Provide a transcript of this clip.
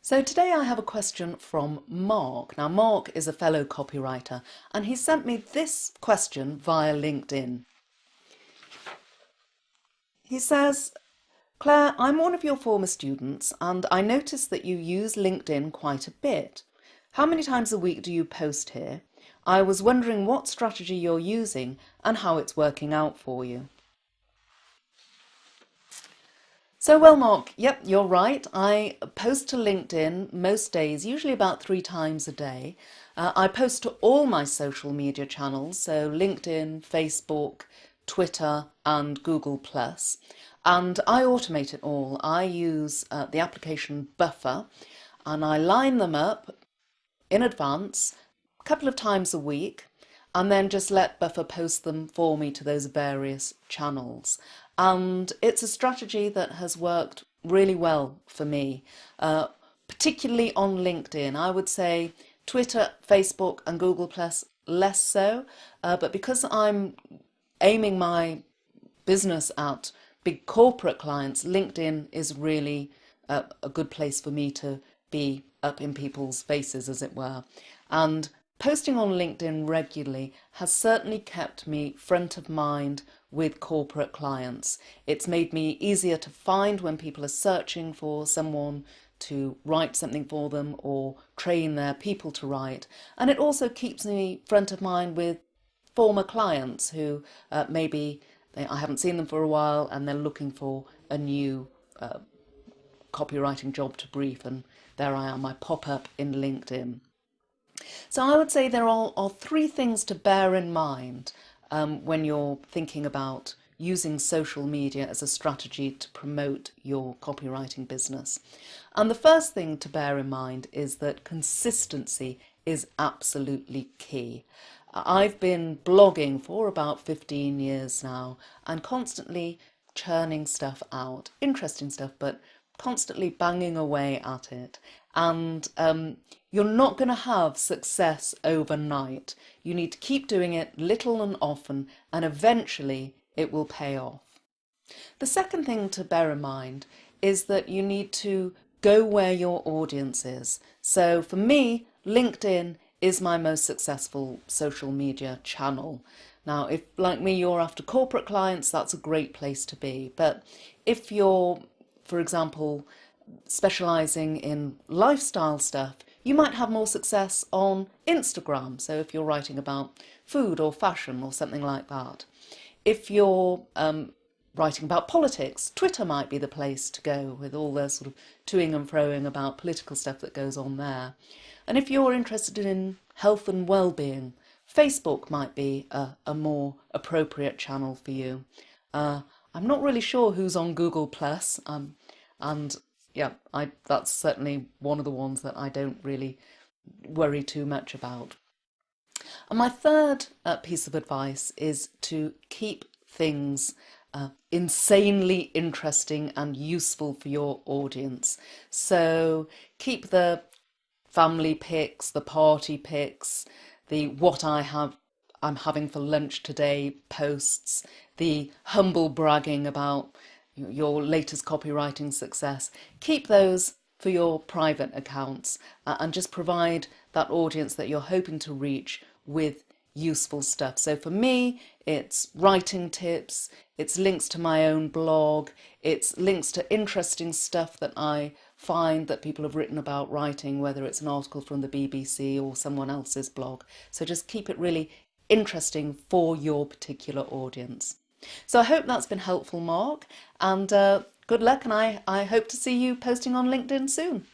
So today I have a question from Mark. Now Mark is a fellow copywriter and he sent me this question via LinkedIn. He says, Claire, I'm one of your former students and I noticed that you use LinkedIn quite a bit. How many times a week do you post here? I was wondering what strategy you're using and how it's working out for you. So, well, Mark, yep, you're right. I post to LinkedIn most days, usually about 3 times a day. I post to all my social media channels, so LinkedIn, Facebook, Twitter and Google+. And I automate it all. I use the application Buffer and I line them up in advance a couple of times a week and then just let Buffer post them for me to those various channels. And it's a strategy that has worked really well for me, particularly on LinkedIn. I would say Twitter, Facebook and Google Plus less so, but because I'm aiming my business at big corporate clients, LinkedIn is really a good place for me to be up in people's faces, as it were. And posting on LinkedIn regularly has certainly kept me front of mind with corporate clients. It's made me easier to find when people are searching for someone to write something for them or train their people to write. And it also keeps me front of mind with former clients who maybe I haven't seen them for a while and they're looking for a new copywriting job to brief, and there I am, I pop up in LinkedIn. So I would say there are 3 things to bear in mind when you're thinking about using social media as a strategy to promote your copywriting business. And the first thing to bear in mind is that consistency is absolutely key. I've been blogging for about 15 years now and constantly churning stuff out, interesting stuff, but constantly banging away at it. And you're not going to have success overnight. You need to keep doing it little and often, and eventually it will pay off. The second thing to bear in mind is that you need to go where your audience is. So for me, LinkedIn is my most successful social media channel. Now, if like me, you're after corporate clients, that's a great place to be. But if you're, for example, specializing in lifestyle stuff, you might have more success on Instagram. So if you're writing about food or fashion or something like that. If you're writing about politics, Twitter might be the place to go with all the sort of toing and froing about political stuff that goes on there. And if you're interested in health and well-being, Facebook might be a more appropriate channel for you. I'm not really sure who's on Google+, and yeah, that's certainly one of the ones that I don't really worry too much about. And my third piece of advice is to keep things insanely interesting and useful for your audience. So keep the family pics, the party pics, the I'm having for lunch today posts, the humble bragging about your latest copywriting success. Keep those for your private accounts and just provide that audience that you're hoping to reach with useful stuff. So for me, it's writing tips, it's links to my own blog, it's links to interesting stuff that I find that people have written about writing, whether it's an article from the BBC or someone else's blog. So just keep it really interesting for your particular audience. So I hope that's been helpful, Mark, and good luck, and I hope to see you posting on LinkedIn soon.